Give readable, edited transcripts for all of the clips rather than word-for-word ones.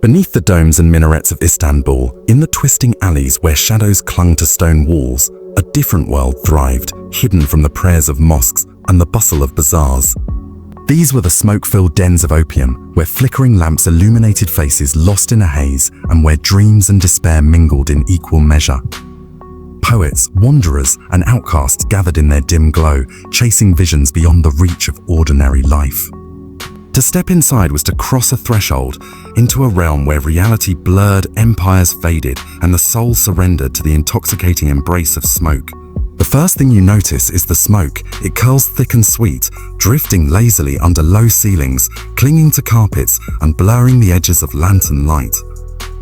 Beneath the domes and minarets of Istanbul, in the twisting alleys where shadows clung to stone walls, a different world thrived, hidden from the prayers of mosques and the bustle of bazaars. These were the smoke-filled dens of opium, where flickering lamps illuminated faces lost in a haze and where dreams and despair mingled in equal measure. Poets, wanderers, and outcasts gathered in their dim glow, chasing visions beyond the reach of ordinary life. To step inside was to cross a threshold into a realm where reality blurred, empires faded, and the soul surrendered to the intoxicating embrace of smoke. The first thing you notice is the smoke. It curls thick and sweet, drifting lazily under low ceilings, clinging to carpets and blurring the edges of lantern light.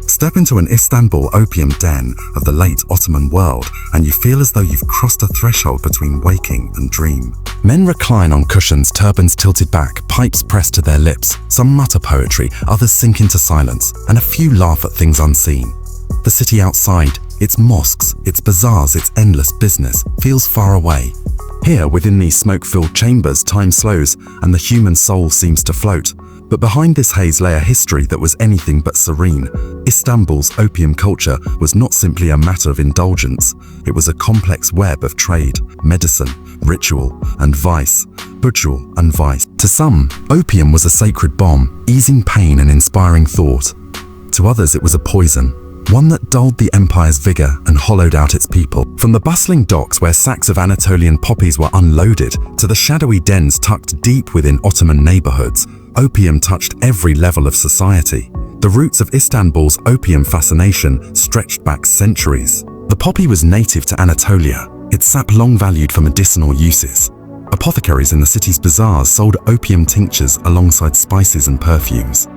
Step into an Istanbul opium den of the late Ottoman world, and you feel as though you've crossed a threshold between waking and dream. Men recline on cushions, turbans tilted back, pipes pressed to their lips. Some mutter poetry, others sink into silence, and a few laugh at things unseen. The city outside, its mosques, its bazaars, its endless business, feels far away. Here, within these smoke-filled chambers, time slows, and the human soul seems to float. But behind this haze lay a history that was anything but serene. Istanbul's opium culture was not simply a matter of indulgence. It was a complex web of trade, medicine, ritual, and vice. Ritual and vice. To some, opium was a sacred bomb, easing pain and inspiring thought. To others, it was a poison, one that dulled the empire's vigor and hollowed out its people. From the bustling docks where sacks of Anatolian poppies were unloaded, to the shadowy dens tucked deep within Ottoman neighborhoods, opium touched every level of society. The roots of Istanbul's opium fascination stretched back centuries. The poppy was native to Anatolia, its sap long valued for medicinal uses. Apothecaries in the city's bazaars sold opium tinctures alongside spices and perfumes.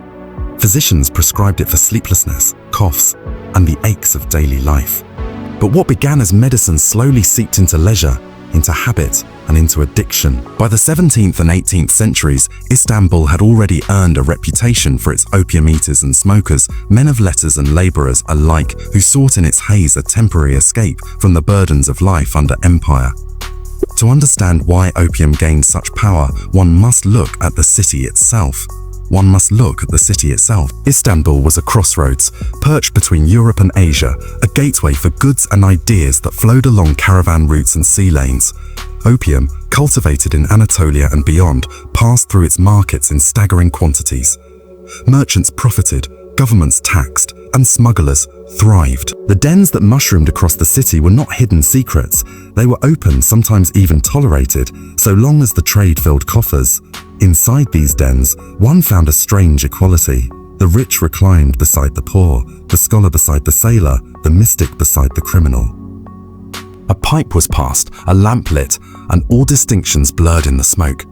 Physicians prescribed it for sleeplessness, coughs, and the aches of daily life. But what began as medicine slowly seeped into leisure, into habit, and into addiction. By the 17th and 18th centuries, Istanbul had already earned a reputation for its opium eaters and smokers, men of letters and laborers alike, who sought in its haze a temporary escape from the burdens of life under empire. To understand why opium gained such power, one must look at the city itself. Istanbul was a crossroads, perched between Europe and Asia, a gateway for goods and ideas that flowed along caravan routes and sea lanes. Opium, cultivated in Anatolia and beyond, passed through its markets in staggering quantities. Merchants profited, governments taxed, and smugglers thrived. The dens that mushroomed across the city were not hidden secrets. They were open, sometimes even tolerated, so long as the trade filled coffers. Inside these dens, one found a strange equality. The rich reclined beside the poor, the scholar beside the sailor, the mystic beside the criminal. A pipe was passed, a lamp lit, and all distinctions blurred in the smoke.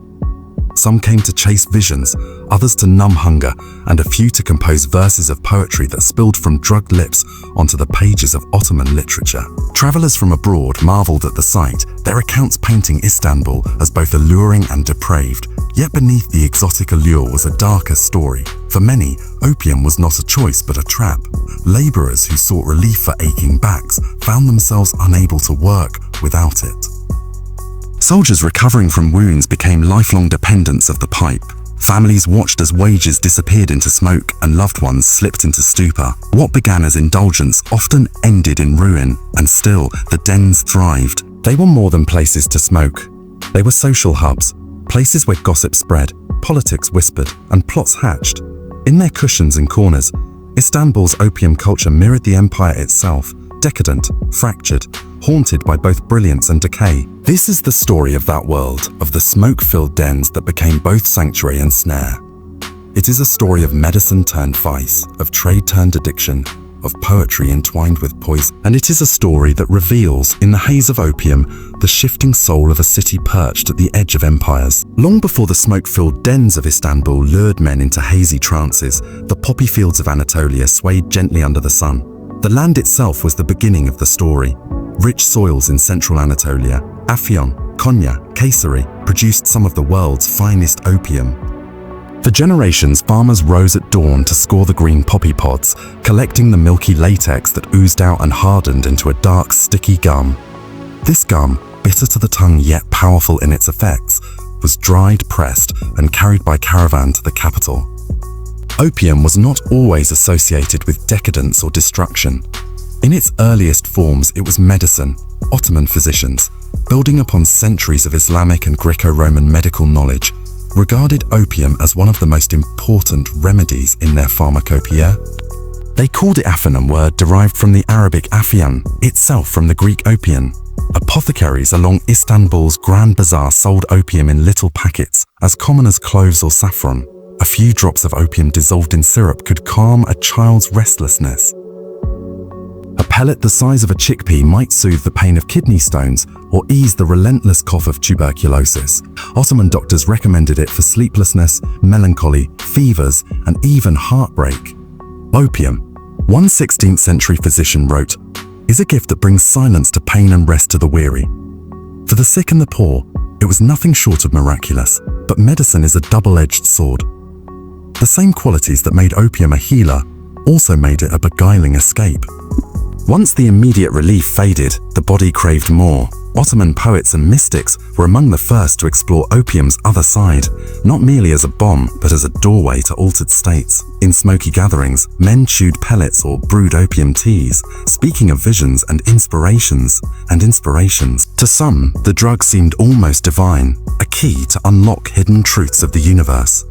Some came to chase visions, others to numb hunger, and a few to compose verses of poetry that spilled from drugged lips onto the pages of Ottoman literature. Travelers from abroad marveled at the sight, their accounts painting Istanbul as both alluring and depraved. Yet beneath the exotic allure was a darker story. For many, opium was not a choice but a trap. Laborers who sought relief for aching backs found themselves unable to work without it. Soldiers recovering from wounds became lifelong dependents of the pipe. Families watched as wages disappeared into smoke and loved ones slipped into stupor. What began as indulgence often ended in ruin, and still, the dens thrived. They were more than places to smoke. They were social hubs, places where gossip spread, politics whispered, and plots hatched. In their cushions and corners, Istanbul's opium culture mirrored the empire itself, decadent, fractured, haunted by both brilliance and decay. This is the story of that world, of the smoke-filled dens that became both sanctuary and snare. It is a story of medicine turned vice, of trade turned addiction, of poetry entwined with poison. And it is a story that reveals, in the haze of opium, the shifting soul of a city perched at the edge of empires. Long before the smoke-filled dens of Istanbul lured men into hazy trances, the poppy fields of Anatolia swayed gently under the sun. The land itself was the beginning of the story. Rich soils in central Anatolia, Afyon, Konya, Kayseri, produced some of the world's finest opium. For generations, farmers rose at dawn to score the green poppy pods, collecting the milky latex that oozed out and hardened into a dark, sticky gum. This gum, bitter to the tongue yet powerful in its effects, was dried, pressed, and carried by caravan to the capital. Opium was not always associated with decadence or destruction. In its earliest forms, it was medicine. Ottoman physicians, building upon centuries of Islamic and Greco-Roman medical knowledge, regarded opium as one of the most important remedies in their pharmacopoeia. They called it Afinan, word derived from the Arabic afian, itself from the Greek opium. Apothecaries along Istanbul's Grand Bazaar sold opium in little packets, as common as cloves or saffron. A few drops of opium dissolved in syrup could calm a child's restlessness. A pellet the size of a chickpea might soothe the pain of kidney stones or ease the relentless cough of tuberculosis. Ottoman doctors recommended it for sleeplessness, melancholy, fevers, and even heartbreak. Opium, one 16th century physician wrote, is a gift that brings silence to pain and rest to the weary. For the sick and the poor, it was nothing short of miraculous, but medicine is a double-edged sword. The same qualities that made opium a healer also made it a beguiling escape. Once the immediate relief faded, the body craved more. Ottoman poets and mystics were among the first to explore opium's other side, not merely as a bomb, but as a doorway to altered states. In smoky gatherings, men chewed pellets or brewed opium teas, speaking of visions and inspirations. To some, the drug seemed almost divine, a key to unlock hidden truths of the universe.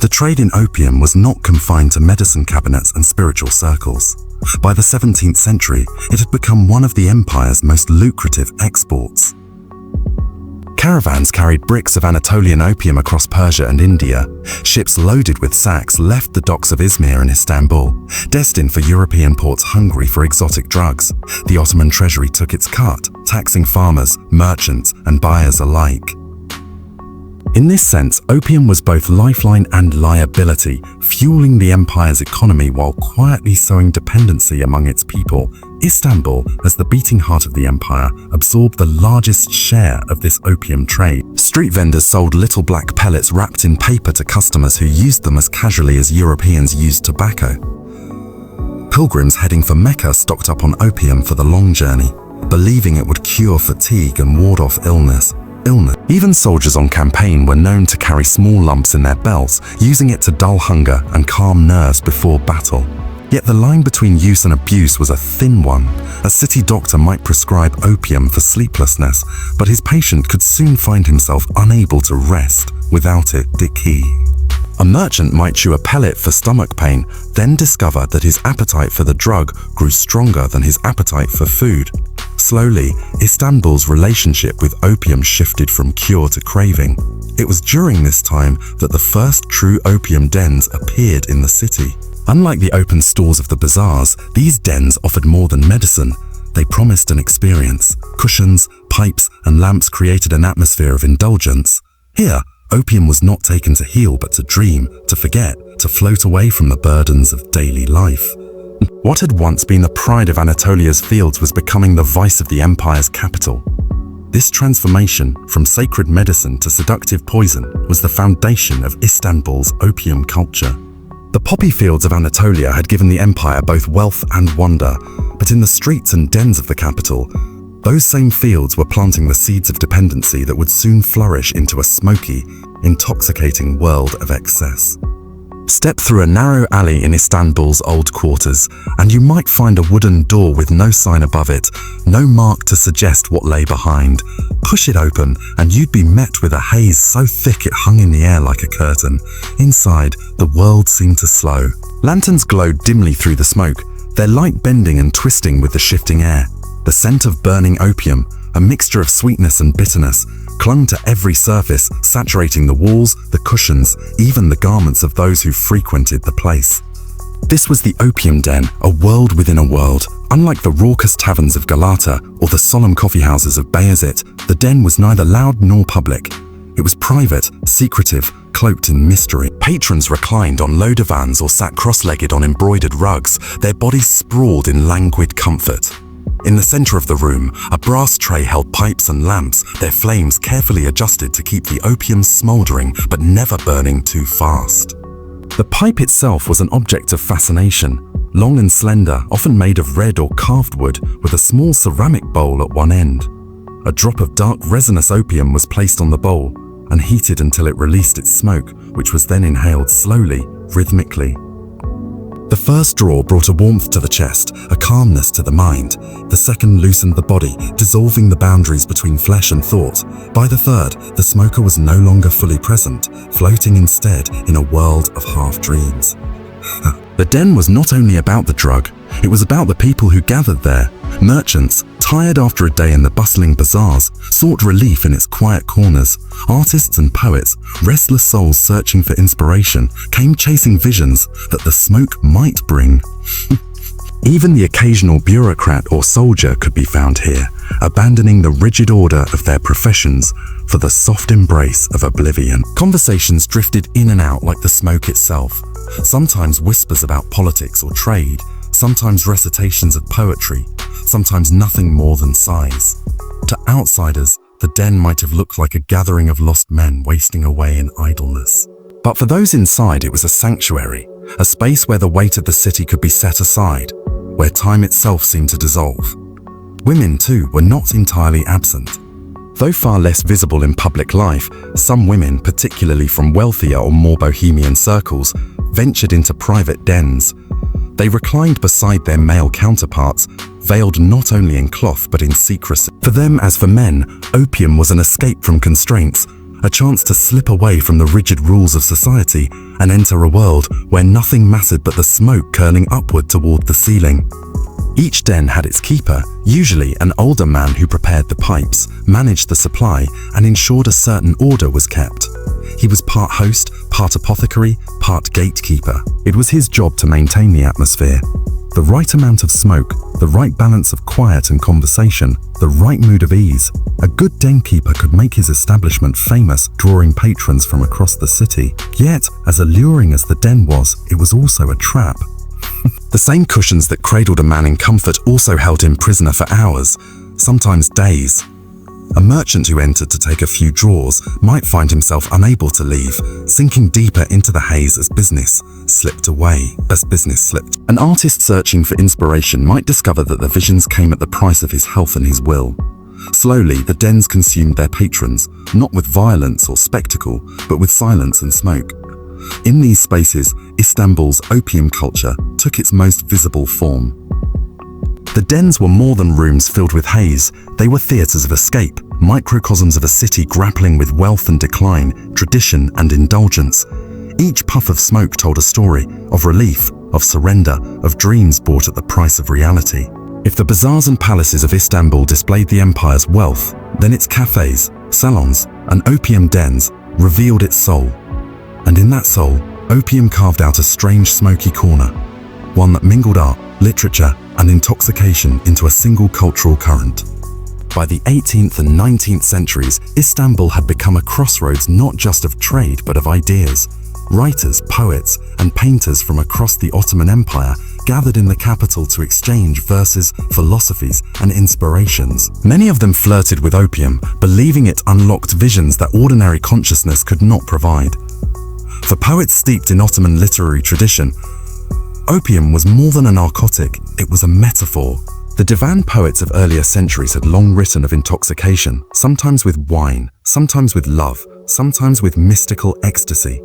The trade in opium was not confined to medicine cabinets and spiritual circles. By the 17th century, it had become one of the empire's most lucrative exports. Caravans carried bricks of Anatolian opium across Persia and India. Ships loaded with sacks left the docks of Izmir and Istanbul, destined for European ports hungry for exotic drugs. The Ottoman treasury took its cut, taxing farmers, merchants, and buyers alike. In this sense, opium was both lifeline and liability, fueling the empire's economy while quietly sowing dependency among its people. Istanbul, as the beating heart of the empire, absorbed the largest share of this opium trade. Street vendors sold little black pellets wrapped in paper to customers who used them as casually as Europeans used tobacco. Pilgrims heading for Mecca stocked up on opium for the long journey, believing it would cure fatigue and ward off illness. Even soldiers on campaign were known to carry small lumps in their belts, using it to dull hunger and calm nerves before battle. Yet the line between use and abuse was a thin one. A city doctor might prescribe opium for sleeplessness, but his patient could soon find himself unable to rest without it, dicky. A merchant might chew a pellet for stomach pain, then discover that his appetite for the drug grew stronger than his appetite for food. Slowly, Istanbul's relationship with opium shifted from cure to craving. It was during this time that the first true opium dens appeared in the city. Unlike the open stores of the bazaars, these dens offered more than medicine. They promised an experience. Cushions, pipes, and lamps created an atmosphere of indulgence. Here, opium was not taken to heal but to dream, to forget, to float away from the burdens of daily life. What had once been the pride of Anatolia's fields was becoming the vice of the empire's capital. This transformation from sacred medicine to seductive poison was the foundation of Istanbul's opium culture. The poppy fields of Anatolia had given the empire both wealth and wonder, but in the streets and dens of the capital, those same fields were planting the seeds of dependency that would soon flourish into a smoky, intoxicating world of excess. Step through a narrow alley in Istanbul's old quarters, and you might find a wooden door with no sign above it, no mark to suggest what lay behind. Push it open, and you'd be met with a haze so thick it hung in the air like a curtain. Inside, the world seemed to slow. Lanterns glowed dimly through the smoke, their light bending and twisting with the shifting air. The scent of burning opium, a mixture of sweetness and bitterness, clung to every surface, saturating the walls, the cushions, even the garments of those who frequented the place. This was the opium den, a world within a world. Unlike the raucous taverns of Galata or the solemn coffeehouses of Bayezid, the den was neither loud nor public. It was private, secretive, cloaked in mystery. Patrons reclined on low divans or sat cross-legged on embroidered rugs, their bodies sprawled in languid comfort. In the center of the room, a brass tray held pipes and lamps, their flames carefully adjusted to keep the opium smoldering but never burning too fast. The pipe itself was an object of fascination, long and slender, often made of red or carved wood, with a small ceramic bowl at one end. A drop of dark resinous opium was placed on the bowl and heated until it released its smoke, which was then inhaled slowly, rhythmically. The first draw brought a warmth to the chest, a calmness to the mind. The second loosened the body, dissolving the boundaries between flesh and thought. By the third, the smoker was no longer fully present, floating instead in a world of half-dreams. The den was not only about the drug, it was about the people who gathered there. Merchants, tired after a day in the bustling bazaars, sought relief in its quiet corners. Artists and poets, restless souls searching for inspiration, came chasing visions that the smoke might bring. Even the occasional bureaucrat or soldier could be found here, abandoning the rigid order of their professions for the soft embrace of oblivion. Conversations drifted in and out like the smoke itself. Sometimes whispers about politics or trade, sometimes recitations of poetry, sometimes nothing more than sighs. To outsiders, the den might have looked like a gathering of lost men wasting away in idleness. But for those inside, it was a sanctuary, a space where the weight of the city could be set aside, where time itself seemed to dissolve. Women, too, were not entirely absent. Though far less visible in public life, some women, particularly from wealthier or more bohemian circles, ventured into private dens. They reclined beside their male counterparts, veiled not only in cloth but in secrecy. For them, as for men, opium was an escape from constraints, a chance to slip away from the rigid rules of society and enter a world where nothing mattered but the smoke curling upward toward the ceiling. Each den had its keeper, usually an older man who prepared the pipes, managed the supply, and ensured a certain order was kept. He was part host, part apothecary, part gatekeeper. It was his job to maintain the atmosphere. The right amount of smoke, the right balance of quiet and conversation, the right mood of ease. A good den keeper could make his establishment famous, drawing patrons from across the city. Yet, as alluring as the den was, it was also a trap. The same cushions that cradled a man in comfort also held him prisoner for hours, sometimes days. A merchant who entered to take a few draws might find himself unable to leave, sinking deeper into the haze as business slipped. An artist searching for inspiration might discover that the visions came at the price of his health and his will. Slowly, the dens consumed their patrons, not with violence or spectacle, but with silence and smoke. In these spaces, Istanbul's opium culture took its most visible form. The dens were more than rooms filled with haze. They were theatres of escape, microcosms of a city grappling with wealth and decline, tradition and indulgence. Each puff of smoke told a story of relief, of surrender, of dreams bought at the price of reality. If the bazaars and palaces of Istanbul displayed the empire's wealth, then its cafes, salons, and opium dens revealed its soul. And in that soul, opium carved out a strange smoky corner, one that mingled art, literature, and intoxication into a single cultural current. By the 18th and 19th centuries, Istanbul had become a crossroads not just of trade but of ideas. Writers, poets, and painters from across the Ottoman Empire gathered in the capital to exchange verses, philosophies, and inspirations. Many of them flirted with opium, believing it unlocked visions that ordinary consciousness could not provide. For poets steeped in Ottoman literary tradition, opium was more than a narcotic, it was a metaphor. The divan poets of earlier centuries had long written of intoxication, sometimes with wine, sometimes with love, sometimes with mystical ecstasy.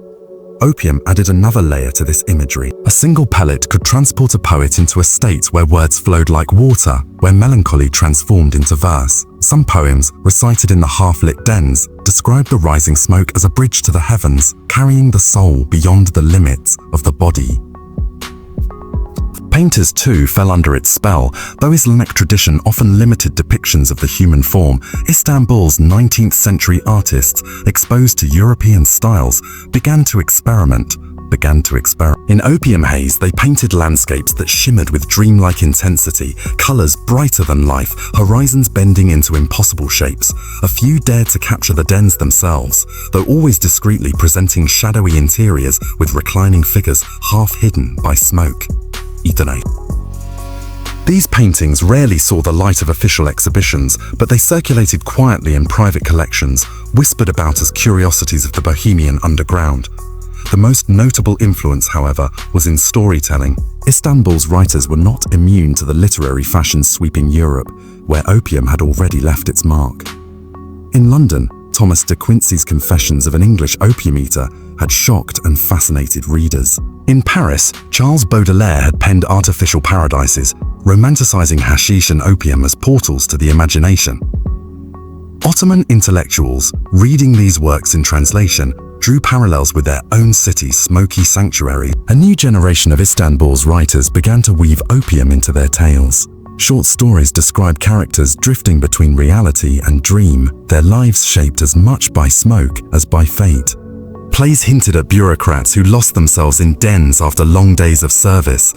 Opium added another layer to this imagery. A single pellet could transport a poet into a state where words flowed like water, where melancholy transformed into verse. Some poems, recited in the half-lit dens, described the rising smoke as a bridge to the heavens, carrying the soul beyond the limits of the body. Painters too fell under its spell. Though Islamic tradition often limited depictions of the human form, Istanbul's 19th century artists, exposed to European styles, began to experiment. In opium haze, they painted landscapes that shimmered with dreamlike intensity, colors brighter than life, horizons bending into impossible shapes. A few dared to capture the dens themselves, though always discreetly presenting shadowy interiors with reclining figures half hidden by smoke. These paintings rarely saw the light of official exhibitions, but they circulated quietly in private collections, whispered about as curiosities of the Bohemian underground. The most notable influence, however, was in storytelling. Istanbul's writers were not immune to the literary fashions sweeping Europe, where opium had already left its mark. In London, Thomas de Quincey's Confessions of an English Opium Eater had shocked and fascinated readers. In Paris, Charles Baudelaire had penned Artificial Paradises, romanticizing hashish and opium as portals to the imagination. Ottoman intellectuals, reading these works in translation, drew parallels with their own city's smoky sanctuary. A new generation of Istanbul's writers began to weave opium into their tales. Short stories describe characters drifting between reality and dream, their lives shaped as much by smoke as by fate. Plays hinted at bureaucrats who lost themselves in dens after long days of service,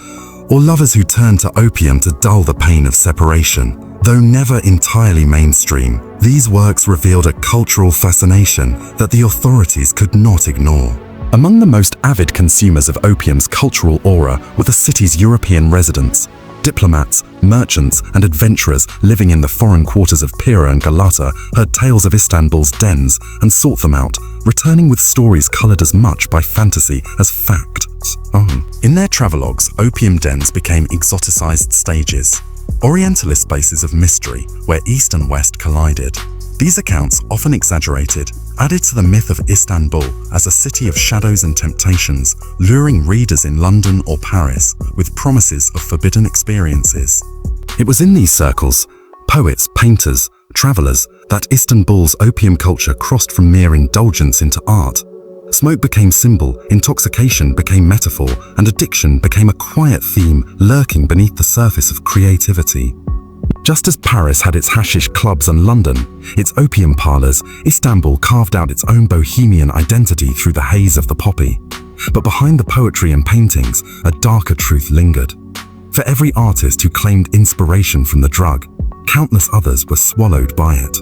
or lovers who turned to opium to dull the pain of separation. Though never entirely mainstream, these works revealed a cultural fascination that the authorities could not ignore. Among the most avid consumers of opium's cultural aura were the city's European residents. Diplomats, merchants, and adventurers living in the foreign quarters of Pira and Galata heard tales of Istanbul's dens and sought them out, returning with stories colored as much by fantasy as fact. In their travelogues, opium dens became exoticized stages, Orientalist spaces of mystery where East and West collided. These accounts, often exaggerated, added to the myth of Istanbul as a city of shadows and temptations, luring readers in London or Paris with promises of forbidden experiences. It was in these circles, poets, painters, travelers, that Istanbul's opium culture crossed from mere indulgence into art. Smoke became symbol, intoxication became metaphor, and addiction became a quiet theme lurking beneath the surface of creativity. Just as Paris had its hashish clubs and London, its opium parlors, Istanbul carved out its own bohemian identity through the haze of the poppy. But behind the poetry and paintings, a darker truth lingered. For every artist who claimed inspiration from the drug, countless others were swallowed by it.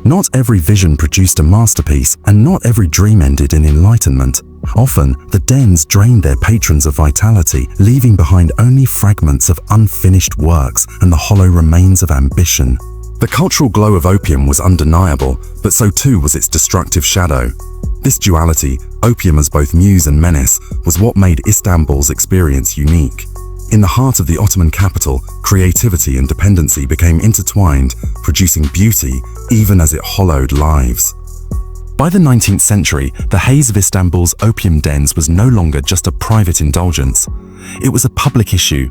Not every vision produced a masterpiece, and not every dream ended in enlightenment. Often, the dens drained their patrons of vitality, leaving behind only fragments of unfinished works and the hollow remains of ambition. The cultural glow of opium was undeniable, but so too was its destructive shadow. This duality, opium as both muse and menace, was what made Istanbul's experience unique. In the heart of the Ottoman capital, creativity and dependency became intertwined, producing beauty even as it hollowed lives. By the 19th century, the haze of Istanbul's opium dens was no longer just a private indulgence. It was a public issue.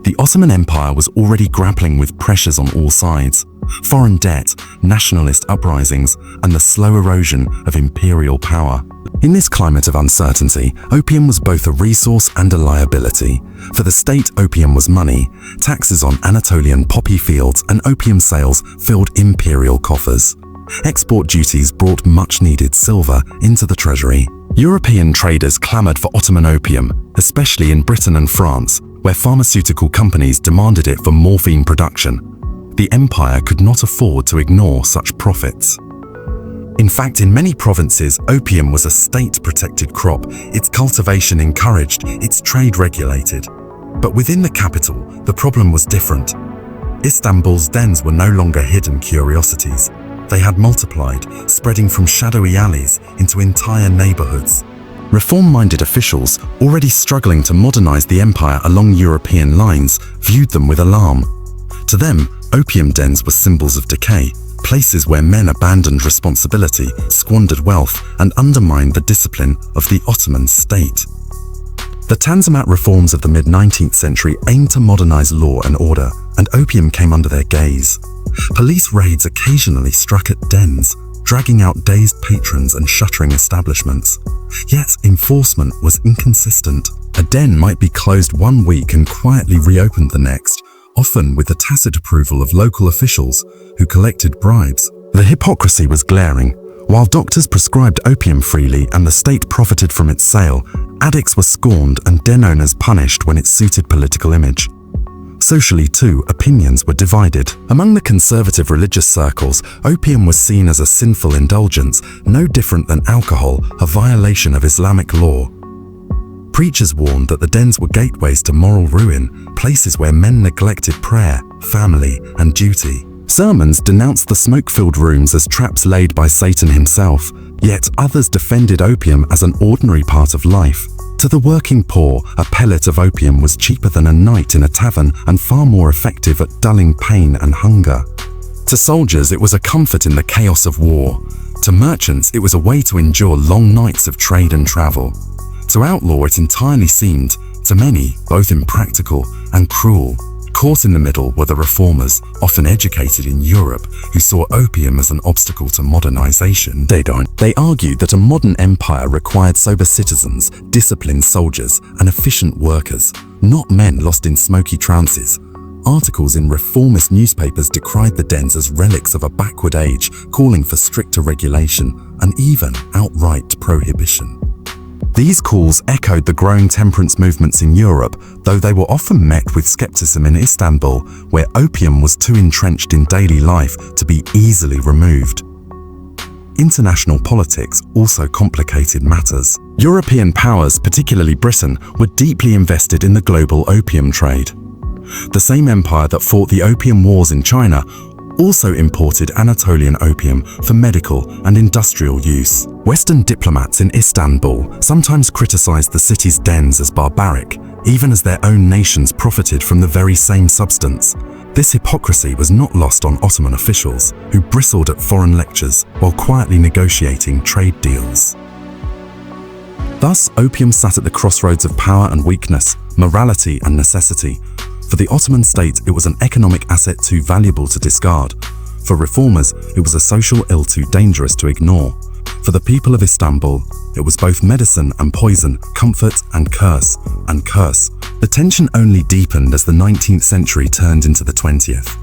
The Ottoman Empire was already grappling with pressures on all sides: foreign debt, nationalist uprisings, and the slow erosion of imperial power. In this climate of uncertainty, opium was both a resource and a liability. For the state, opium was money. Taxes on Anatolian poppy fields and opium sales filled imperial coffers. Export duties brought much-needed silver into the treasury. European traders clamored for Ottoman opium, especially in Britain and France, where pharmaceutical companies demanded it for morphine production. The empire could not afford to ignore such profits. In fact, in many provinces, opium was a state-protected crop, its cultivation encouraged, its trade regulated. But within the capital, the problem was different. Istanbul's dens were no longer hidden curiosities. They had multiplied, spreading from shadowy alleys into entire neighborhoods. Reform-minded officials, already struggling to modernize the empire along European lines, viewed them with alarm. To them, opium dens were symbols of decay, places where men abandoned responsibility, squandered wealth, and undermined the discipline of the Ottoman state. The Tanzimat reforms of the mid-19th century aimed to modernize law and order, and opium came under their gaze. Police raids occasionally struck at dens, dragging out dazed patrons and shuttering establishments. Yet enforcement was inconsistent. A den might be closed one week and quietly reopened the next, often with the tacit approval of local officials who collected bribes. The hypocrisy was glaring. While doctors prescribed opium freely and the state profited from its sale, addicts were scorned and den owners punished when it suited political image. Socially too, opinions were divided. Among the conservative religious circles, opium was seen as a sinful indulgence, no different than alcohol, a violation of Islamic law. Preachers warned that the dens were gateways to moral ruin, places where men neglected prayer, family, and duty. Sermons denounced the smoke-filled rooms as traps laid by Satan himself, yet others defended opium as an ordinary part of life. To the working poor, a pellet of opium was cheaper than a night in a tavern and far more effective at dulling pain and hunger. To soldiers, it was a comfort in the chaos of war. To merchants, it was a way to endure long nights of trade and travel. To outlaw, it entirely seemed, to many, both impractical and cruel. Caught in the middle were the reformers, often educated in Europe, who saw opium as an obstacle to modernization. They argued that a modern empire required sober citizens, disciplined soldiers, and efficient workers, not men lost in smoky trances. Articles in reformist newspapers decried the dens as relics of a backward age, calling for stricter regulation and even outright prohibition. These calls echoed the growing temperance movements in Europe, though they were often met with skepticism in Istanbul, where opium was too entrenched in daily life to be easily removed. International politics also complicated matters. European powers, particularly Britain, were deeply invested in the global opium trade. The same empire that fought the Opium Wars in China also imported Anatolian opium for medical and industrial use. Western diplomats in Istanbul sometimes criticized the city's dens as barbaric, even as their own nations profited from the very same substance. This hypocrisy was not lost on Ottoman officials, who bristled at foreign lectures while quietly negotiating trade deals. Thus, opium sat at the crossroads of power and weakness, morality and necessity. For the Ottoman state, it was an economic asset too valuable to discard. For reformers, it was a social ill too dangerous to ignore. For the people of Istanbul, it was both medicine and poison, comfort and curse. The tension only deepened as the 19th century turned into the 20th.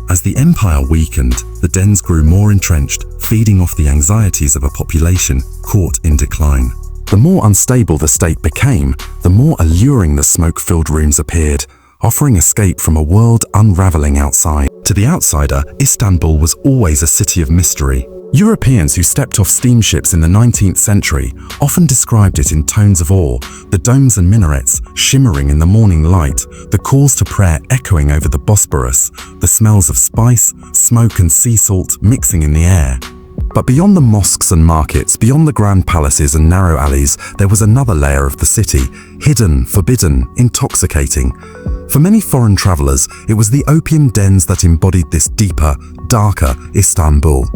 As the empire weakened, the dens grew more entrenched, feeding off the anxieties of a population caught in decline. The more unstable the state became, the more alluring the smoke-filled rooms appeared, offering escape from a world unraveling outside. To the outsider, Istanbul was always a city of mystery. Europeans who stepped off steamships in the 19th century often described it in tones of awe, the domes and minarets shimmering in the morning light, the calls to prayer echoing over the Bosporus, the smells of spice, smoke and sea salt mixing in the air. But beyond the mosques and markets, beyond the grand palaces and narrow alleys, there was another layer of the city, hidden, forbidden, intoxicating. For many foreign travelers, it was the opium dens that embodied this deeper, darker Istanbul.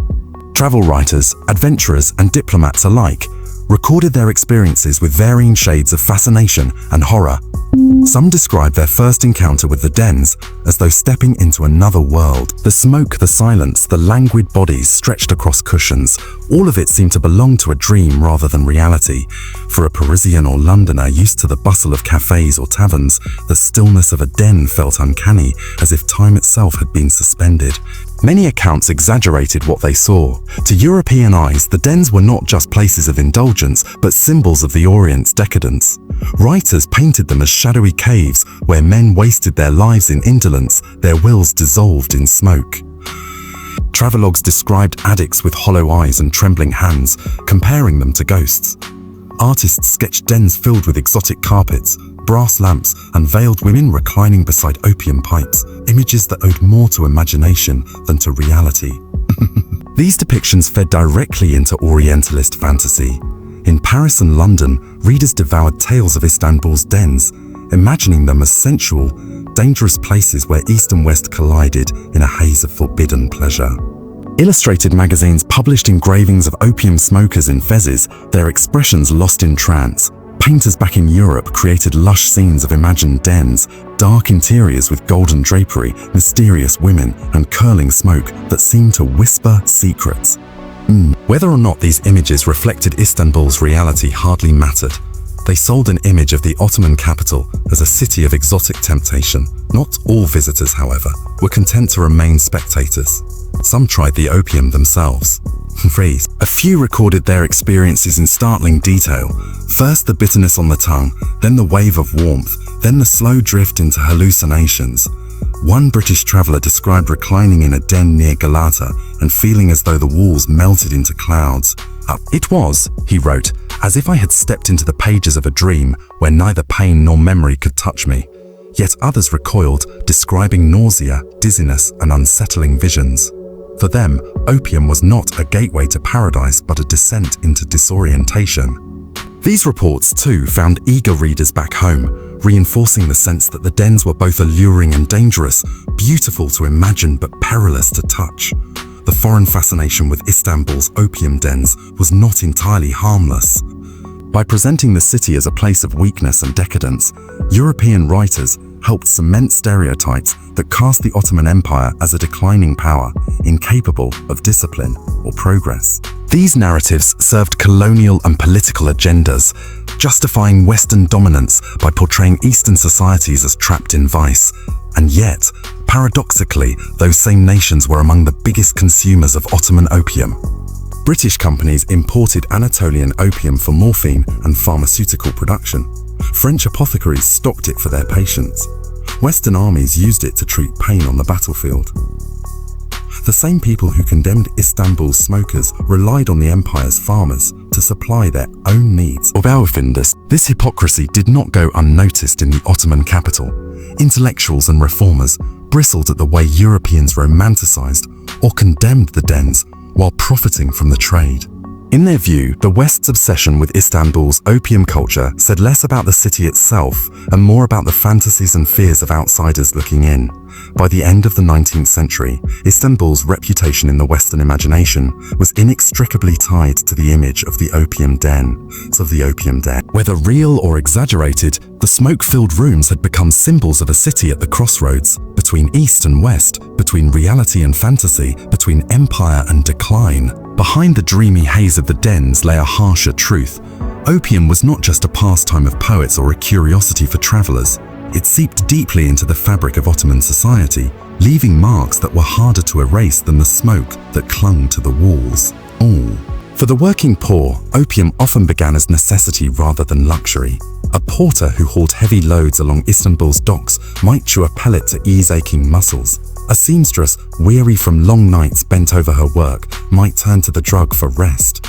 Travel writers, adventurers, and diplomats alike recorded their experiences with varying shades of fascination and horror. Some described their first encounter with the dens as though stepping into another world. The smoke, the silence, the languid bodies stretched across cushions, all of it seemed to belong to a dream rather than reality. For a Parisian or Londoner used to the bustle of cafes or taverns, the stillness of a den felt uncanny, as if time itself had been suspended. Many accounts exaggerated what they saw. To European eyes, the dens were not just places of indulgence, but symbols of the Orient's decadence. Writers painted them as shadowy caves where men wasted their lives in indolence, their wills dissolved in smoke. Travelogues described addicts with hollow eyes and trembling hands, comparing them to ghosts. Artists sketched dens filled with exotic carpets, brass lamps, and veiled women reclining beside opium pipes, images that owed more to imagination than to reality. These depictions fed directly into Orientalist fantasy. In Paris and London, readers devoured tales of Istanbul's dens, imagining them as sensual, dangerous places where East and West collided in a haze of forbidden pleasure. Illustrated magazines published engravings of opium smokers in fezzes, their expressions lost in trance. Painters back in Europe created lush scenes of imagined dens, dark interiors with golden drapery, mysterious women, and curling smoke that seemed to whisper secrets. Whether or not these images reflected Istanbul's reality hardly mattered. They sold an image of the Ottoman capital as a city of exotic temptation. Not all visitors, however, were content to remain spectators. Some tried the opium themselves. A few recorded their experiences in startling detail. First the bitterness on the tongue, then the wave of warmth, then the slow drift into hallucinations. One British traveller described reclining in a den near Galata and feeling as though the walls melted into clouds. It was, he wrote, as if I had stepped into the pages of a dream where neither pain nor memory could touch me. Yet others recoiled, describing nausea, dizziness, and unsettling visions. For them, opium was not a gateway to paradise but a descent into disorientation. These reports, too, found eager readers back home, reinforcing the sense that the dens were both alluring and dangerous, beautiful to imagine but perilous to touch. The foreign fascination with Istanbul's opium dens was not entirely harmless. By presenting the city as a place of weakness and decadence, European writers helped cement stereotypes that cast the Ottoman Empire as a declining power, incapable of discipline or progress. These narratives served colonial and political agendas, justifying Western dominance by portraying Eastern societies as trapped in vice. And yet, paradoxically, those same nations were among the biggest consumers of Ottoman opium. British companies imported Anatolian opium for morphine and pharmaceutical production. French apothecaries stocked it for their patients. Western armies used it to treat pain on the battlefield. The same people who condemned Istanbul's smokers relied on the empire's farmers to supply their own needs of Aufindus. This hypocrisy did not go unnoticed in the Ottoman capital. Intellectuals and reformers bristled at the way Europeans romanticized or condemned the dens while profiting from the trade. In their view, the West's obsession with Istanbul's opium culture said less about the city itself and more about the fantasies and fears of outsiders looking in. By the end of the 19th century, Istanbul's reputation in the Western imagination was inextricably tied to the image of the opium den. Whether real or exaggerated, the smoke-filled rooms had become symbols of a city at the crossroads, between East and West, between reality and fantasy, between empire and decline. Behind the dreamy haze of the dens lay a harsher truth. Opium was not just a pastime of poets or a curiosity for travelers. It seeped deeply into the fabric of Ottoman society, leaving marks that were harder to erase than the smoke that clung to the walls. For the working poor, opium often began as necessity rather than luxury. A porter who hauled heavy loads along Istanbul's docks might chew a pellet to ease aching muscles. A seamstress, weary from long nights bent over her work, might turn to the drug for rest.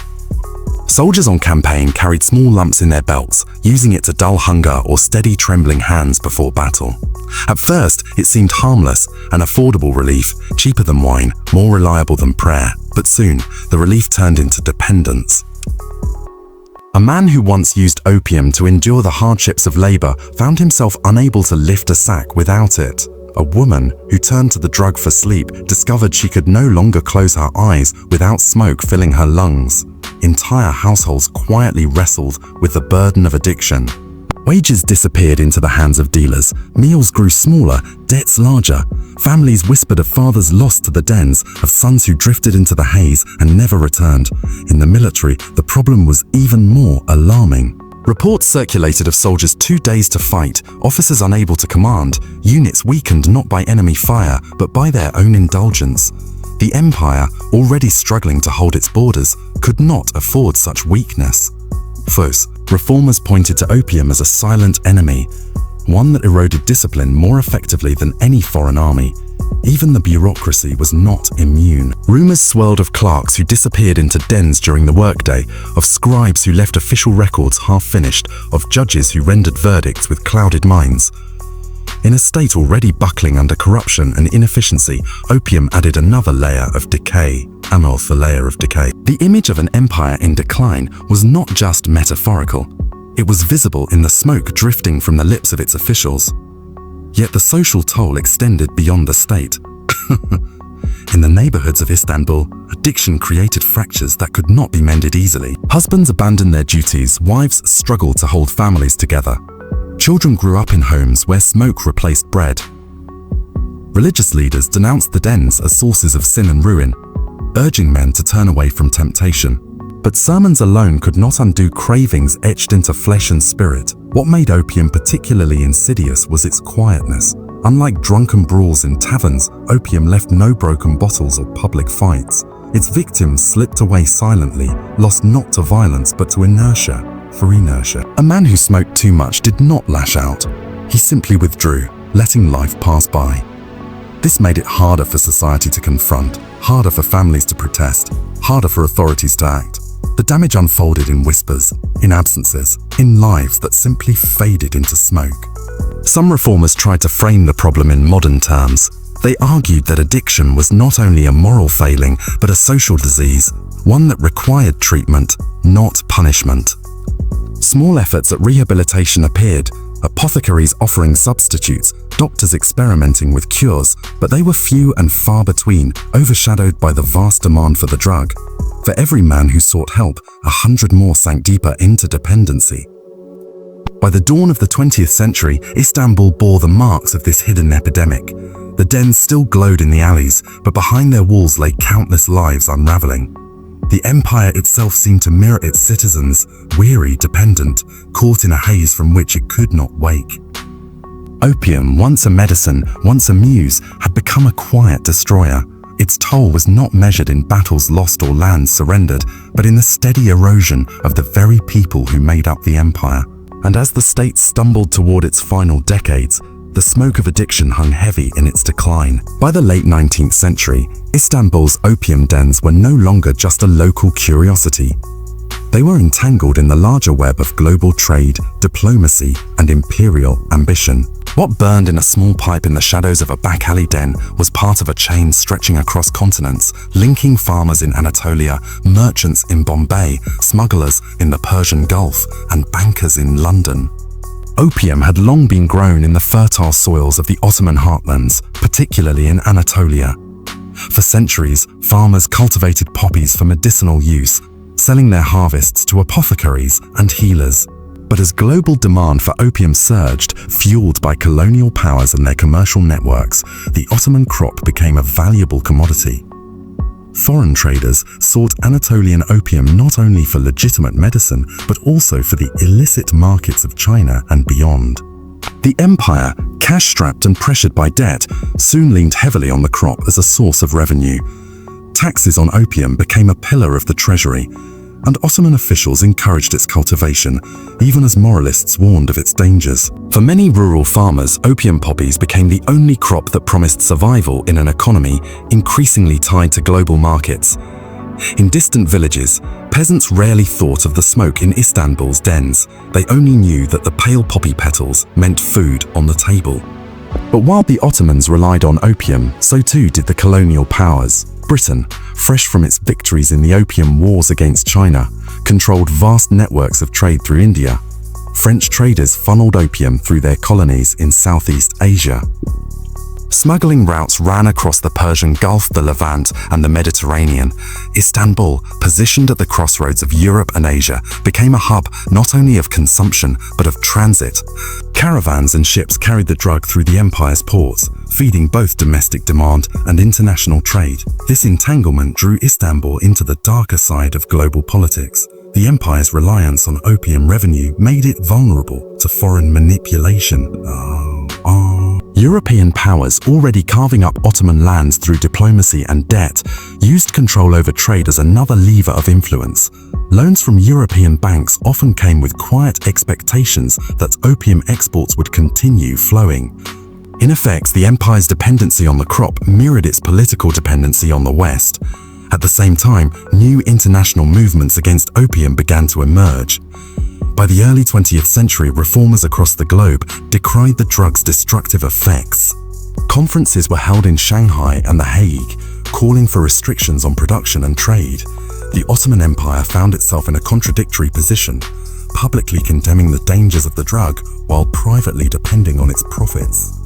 Soldiers on campaign carried small lumps in their belts, using it to dull hunger or steady trembling hands before battle. At first, it seemed harmless, an affordable relief, cheaper than wine, more reliable than prayer. But soon, the relief turned into dependence. A man who once used opium to endure the hardships of labor found himself unable to lift a sack without it. A woman who turned to the drug for sleep discovered she could no longer close her eyes without smoke filling her lungs. Entire households quietly wrestled with the burden of addiction. Wages disappeared into the hands of dealers, meals grew smaller, debts larger. Families whispered of fathers lost to the dens, of sons who drifted into the haze and never returned. In the military, the problem was even more alarming. Reports circulated of soldiers too dazed to fight, officers unable to command, units weakened not by enemy fire, but by their own indulgence. The empire, already struggling to hold its borders, could not afford such weakness. First, reformers pointed to opium as a silent enemy, one that eroded discipline more effectively than any foreign army. Even the bureaucracy was not immune. Rumors swirled of clerks who disappeared into dens during the workday, of scribes who left official records half-finished, of judges who rendered verdicts with clouded minds. In a state already buckling under corruption and inefficiency, opium added another layer of decay. The layer of decay. The image of an empire in decline was not just metaphorical. It was visible in the smoke drifting from the lips of its officials. Yet the social toll extended beyond the state. In the neighborhoods of Istanbul, addiction created fractures that could not be mended easily. Husbands abandoned their duties, wives struggled to hold families together. Children grew up in homes where smoke replaced bread. Religious leaders denounced the dens as sources of sin and ruin, urging men to turn away from temptation. But sermons alone could not undo cravings etched into flesh and spirit. What made opium particularly insidious was its quietness. Unlike drunken brawls in taverns, opium left no broken bottles or public fights. Its victims slipped away silently, lost not to violence but to inertia. A man who smoked too much did not lash out. He simply withdrew, letting life pass by. This made it harder for society to confront, harder for families to protest, harder for authorities to act. The damage unfolded in whispers, in absences, in lives that simply faded into smoke. Some reformers tried to frame the problem in modern terms. They argued that addiction was not only a moral failing, but a social disease, one that required treatment, not punishment. Small efforts at rehabilitation appeared, apothecaries offering substitutes, doctors experimenting with cures, but they were few and far between, overshadowed by the vast demand for the drug. For every man who sought help, 100 more sank deeper into dependency. By the dawn of the 20th century, Istanbul bore the marks of this hidden epidemic. The dens still glowed in the alleys, but behind their walls lay countless lives unraveling. The empire itself seemed to mirror its citizens, weary, dependent, caught in a haze from which it could not wake. Opium, once a medicine, once a muse, had become a quiet destroyer. Its toll was not measured in battles lost or lands surrendered, but in the steady erosion of the very people who made up the empire. And as the state stumbled toward its final decades, the smoke of addiction hung heavy in its decline. By the late 19th century, Istanbul's opium dens were no longer just a local curiosity. They were entangled in the larger web of global trade, diplomacy, and imperial ambition. What burned in a small pipe in the shadows of a back alley den was part of a chain stretching across continents, linking farmers in Anatolia, merchants in Bombay, smugglers in the Persian Gulf, and bankers in London. Opium had long been grown in the fertile soils of the Ottoman heartlands, particularly in Anatolia. For centuries, farmers cultivated poppies for medicinal use, selling their harvests to apothecaries and healers. But as global demand for opium surged, fueled by colonial powers and their commercial networks, the Ottoman crop became a valuable commodity. Foreign traders sought Anatolian opium not only for legitimate medicine, but also for the illicit markets of China and beyond. The empire, cash-strapped and pressured by debt, soon leaned heavily on the crop as a source of revenue. Taxes on opium became a pillar of the treasury, and Ottoman officials encouraged its cultivation, even as moralists warned of its dangers. For many rural farmers, opium poppies became the only crop that promised survival in an economy increasingly tied to global markets. In distant villages, peasants rarely thought of the smoke in Istanbul's dens. They only knew that the pale poppy petals meant food on the table. But while the Ottomans relied on opium, so too did the colonial powers. Britain, fresh from its victories in the opium wars against China, controlled vast networks of trade through India. French traders funneled opium through their colonies in Southeast Asia. Smuggling routes ran across the Persian Gulf, the Levant, and the Mediterranean. Istanbul, positioned at the crossroads of Europe and Asia, became a hub not only of consumption but of transit. Caravans and ships carried the drug through the empire's ports, feeding both domestic demand and international trade. This entanglement drew Istanbul into the darker side of global politics. The empire's reliance on opium revenue made it vulnerable to foreign manipulation. European powers, already carving up Ottoman lands through diplomacy and debt, used control over trade as another lever of influence. Loans from European banks often came with quiet expectations that opium exports would continue flowing. In effect, the empire's dependency on the crop mirrored its political dependency on the West. At the same time, new international movements against opium began to emerge. By the early 20th century, reformers across the globe decried the drug's destructive effects. Conferences were held in Shanghai and The Hague, calling for restrictions on production and trade. The Ottoman Empire found itself in a contradictory position, publicly condemning the dangers of the drug while privately depending on its profits.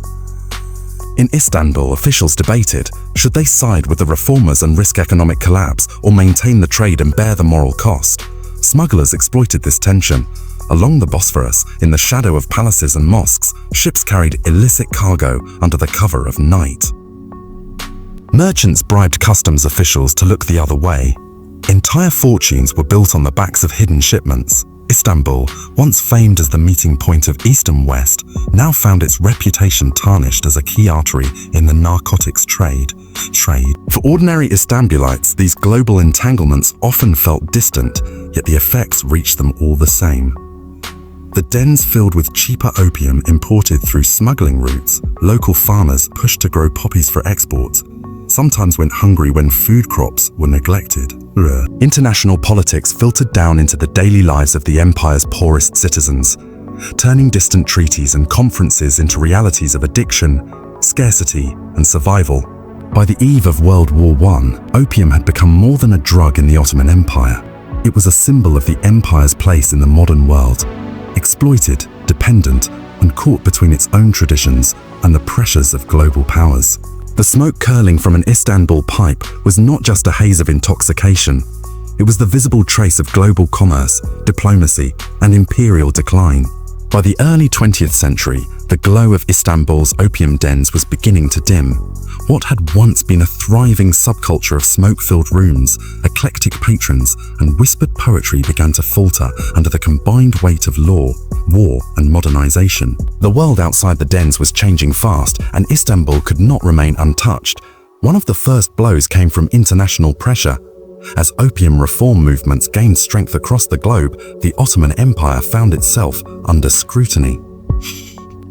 In Istanbul, officials debated, should they side with the reformers and risk economic collapse or maintain the trade and bear the moral cost? Smugglers exploited this tension. Along the Bosphorus, in the shadow of palaces and mosques, ships carried illicit cargo under the cover of night. Merchants bribed customs officials to look the other way. Entire fortunes were built on the backs of hidden shipments. Istanbul, once famed as the meeting point of East and West, now found its reputation tarnished as a key artery in the narcotics trade. For ordinary Istanbulites, these global entanglements often felt distant, yet the effects reached them all the same. The dens filled with cheaper opium imported through smuggling routes, local farmers pushed to grow poppies for export, sometimes went hungry when food crops were neglected. International politics filtered down into the daily lives of the empire's poorest citizens, turning distant treaties and conferences into realities of addiction, scarcity, and survival. By the eve of World War I, opium had become more than a drug in the Ottoman Empire. It was a symbol of the empire's place in the modern world. Exploited, dependent, and and caught between its own traditions and the pressures of global powers. The smoke curling from an Istanbul pipe was not just a haze of intoxication. It was the visible trace of global commerce, diplomacy, and imperial decline. By the early 20th century, the glow of Istanbul's opium dens was beginning to dim. What had once been a thriving subculture of smoke-filled rooms, eclectic patrons, and whispered poetry began to falter under the combined weight of law, war, and modernization. The world outside the dens was changing fast, and Istanbul could not remain untouched. One of the first blows came from international pressure. As opium reform movements gained strength across the globe, the Ottoman Empire found itself under scrutiny.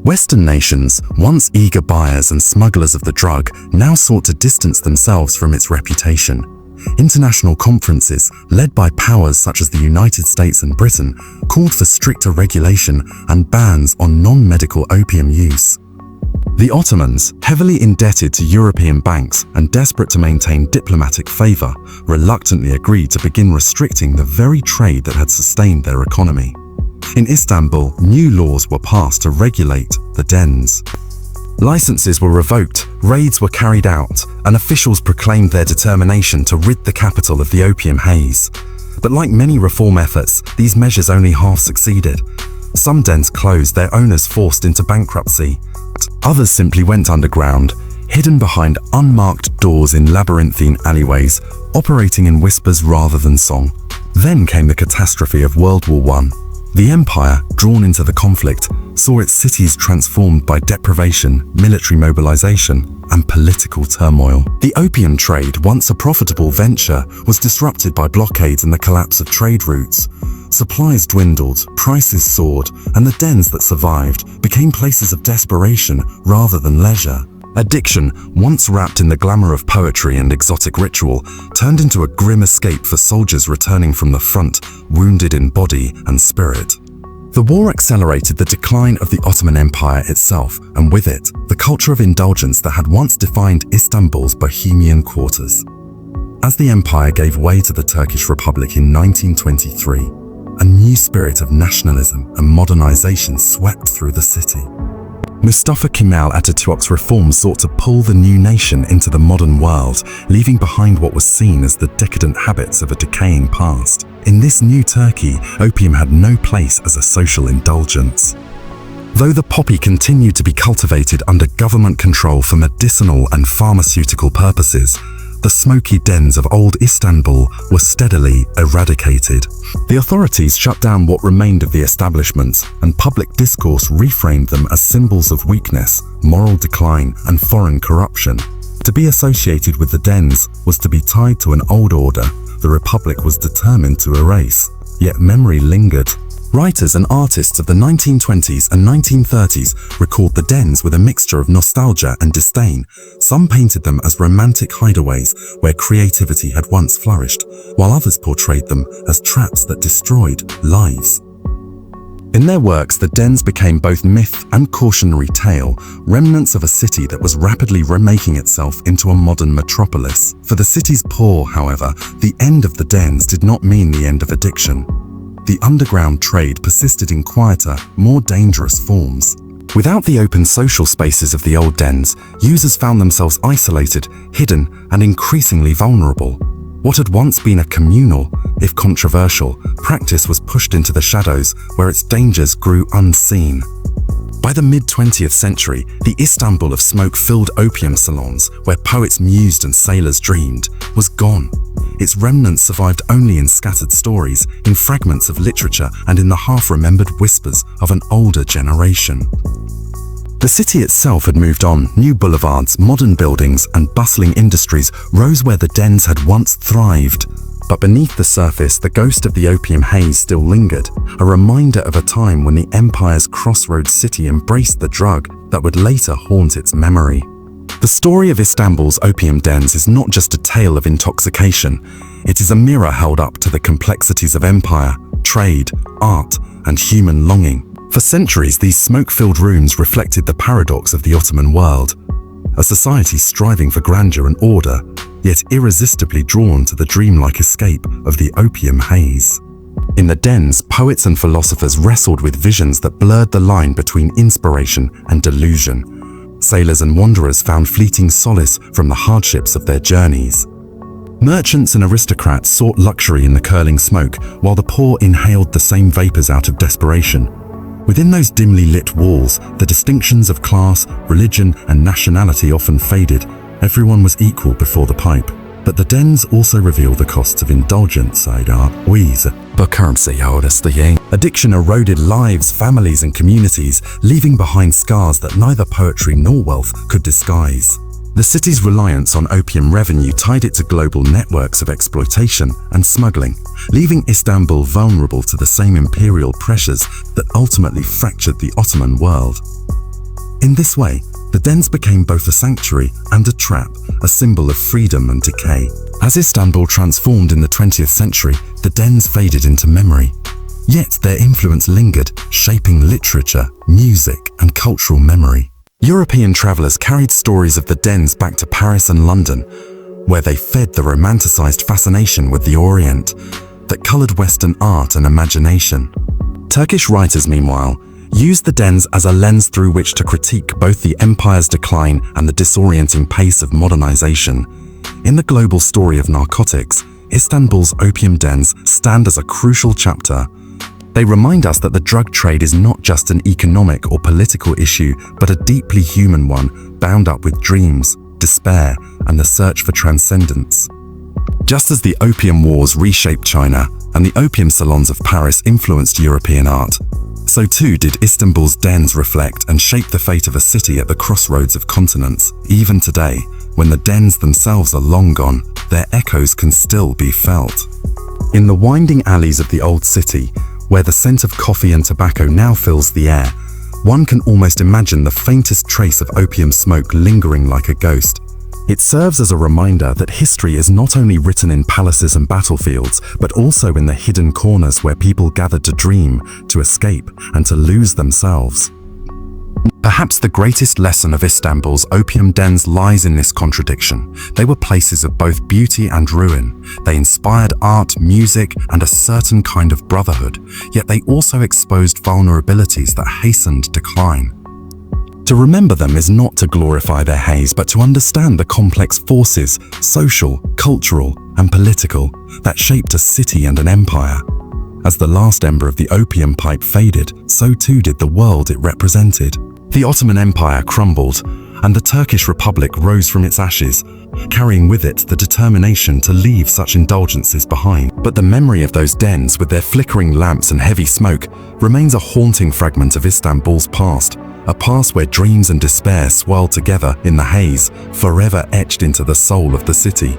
Western nations, once eager buyers and smugglers of the drug, now sought to distance themselves from its reputation. International conferences, led by powers such as the United States and Britain, called for stricter regulation and bans on non-medical opium use. The Ottomans, heavily indebted to European banks and desperate to maintain diplomatic favor, reluctantly agreed to begin restricting the very trade that had sustained their economy. In Istanbul, new laws were passed to regulate the dens. Licenses were revoked, raids were carried out, and officials proclaimed their determination to rid the capital of the opium haze. But like many reform efforts, these measures only half succeeded. Some dens closed, their owners forced into bankruptcy. Others simply went underground, hidden behind unmarked doors in labyrinthine alleyways, operating in whispers rather than song. Then came the catastrophe of World War I. The empire, drawn into the conflict, saw its cities transformed by deprivation, military mobilization, and political turmoil. The opium trade, once a profitable venture, was disrupted by blockades and the collapse of trade routes. Supplies dwindled, prices soared, and the dens that survived became places of desperation rather than leisure. Addiction, once wrapped in the glamour of poetry and exotic ritual, turned into a grim escape for soldiers returning from the front, wounded in body and spirit. The war accelerated the decline of the Ottoman Empire itself, and with it, the culture of indulgence that had once defined Istanbul's bohemian quarters. As the empire gave way to the Turkish Republic in 1923, a new spirit of nationalism and modernization swept through the city. Mustafa Kemal Atatürk's reforms sought to pull the new nation into the modern world, leaving behind what was seen as the decadent habits of a decaying past. In this new Turkey, opium had no place as a social indulgence. Though the poppy continued to be cultivated under government control for medicinal and pharmaceutical purposes, the smoky dens of old Istanbul were steadily eradicated. The authorities shut down what remained of the establishments, and public discourse reframed them as symbols of weakness, moral decline, and foreign corruption. To be associated with the dens was to be tied to an old order the Republic was determined to erase, yet memory lingered. Writers and artists of the 1920s and 1930s recalled the dens with a mixture of nostalgia and disdain. Some painted them as romantic hideaways where creativity had once flourished, while others portrayed them as traps that destroyed lives. In their works, the dens became both myth and cautionary tale, remnants of a city that was rapidly remaking itself into a modern metropolis. For the city's poor, however, the end of the dens did not mean the end of addiction. The underground trade persisted in quieter, more dangerous forms. Without the open social spaces of the old dens, users found themselves isolated, hidden, and increasingly vulnerable. What had once been a communal, if controversial, practice was pushed into the shadows where its dangers grew unseen. By the mid-20th century, the Istanbul of smoke-filled opium salons, where poets mused and sailors dreamed, was gone. Its remnants survived only in scattered stories, in fragments of literature, and in the half-remembered whispers of an older generation. The city itself had moved on. New boulevards, modern buildings, and bustling industries rose where the dens had once thrived. But beneath the surface, the ghost of the opium haze still lingered, a reminder of a time when the empire's crossroads city embraced the drug that would later haunt its memory. The story of Istanbul's opium dens is not just a tale of intoxication. It is a mirror held up to the complexities of empire, trade, art, and human longing. For centuries, these smoke-filled rooms reflected the paradox of the Ottoman world, a society striving for grandeur and order, yet irresistibly drawn to the dreamlike escape of the opium haze. In the dens, poets and philosophers wrestled with visions that blurred the line between inspiration and delusion. Sailors and wanderers found fleeting solace from the hardships of their journeys. Merchants and aristocrats sought luxury in the curling smoke, while the poor inhaled the same vapors out of desperation. Within those dimly lit walls, the distinctions of class, religion, and nationality often faded. Everyone was equal before the pipe. But the dens also reveal the costs of indulgence. Addiction eroded lives, families, and communities, leaving behind scars that neither poetry nor wealth could disguise. The city's reliance on opium revenue tied it to global networks of exploitation and smuggling, leaving Istanbul vulnerable to the same imperial pressures that ultimately fractured the Ottoman world. In this way, the dens became both a sanctuary and a trap, a symbol of freedom and decay. As Istanbul transformed in the 20th century, the dens faded into memory. Yet their influence lingered, shaping literature, music, and cultural memory. European travelers carried stories of the dens back to Paris and London, where they fed the romanticized fascination with the Orient that colored Western art and imagination. Turkish writers, meanwhile, used the dens as a lens through which to critique both the empire's decline and the disorienting pace of modernization. In the global story of narcotics, Istanbul's opium dens stand as a crucial chapter. They remind us that the drug trade is not just an economic or political issue, but a deeply human one, bound up with dreams, despair, and the search for transcendence. Just as the opium wars reshaped China and the opium salons of Paris influenced European art, so too did Istanbul's dens reflect and shape the fate of a city at the crossroads of continents. Even today, when the dens themselves are long gone, their echoes can still be felt. In the winding alleys of the old city, where the scent of coffee and tobacco now fills the air, one can almost imagine the faintest trace of opium smoke lingering like a ghost. It serves as a reminder that history is not only written in palaces and battlefields, but also in the hidden corners where people gathered to dream, to escape, and to lose themselves. Perhaps the greatest lesson of Istanbul's opium dens lies in this contradiction. They were places of both beauty and ruin. They inspired art, music, and a certain kind of brotherhood, yet they also exposed vulnerabilities that hastened decline. To remember them is not to glorify their haze, but to understand the complex forces, social, cultural, and political, that shaped a city and an empire. As the last ember of the opium pipe faded, so too did the world it represented. The Ottoman Empire crumbled, and the Turkish Republic rose from its ashes, carrying with it the determination to leave such indulgences behind. But the memory of those dens, with their flickering lamps and heavy smoke, remains a haunting fragment of Istanbul's past, a past where dreams and despair swirled together in the haze, forever etched into the soul of the city.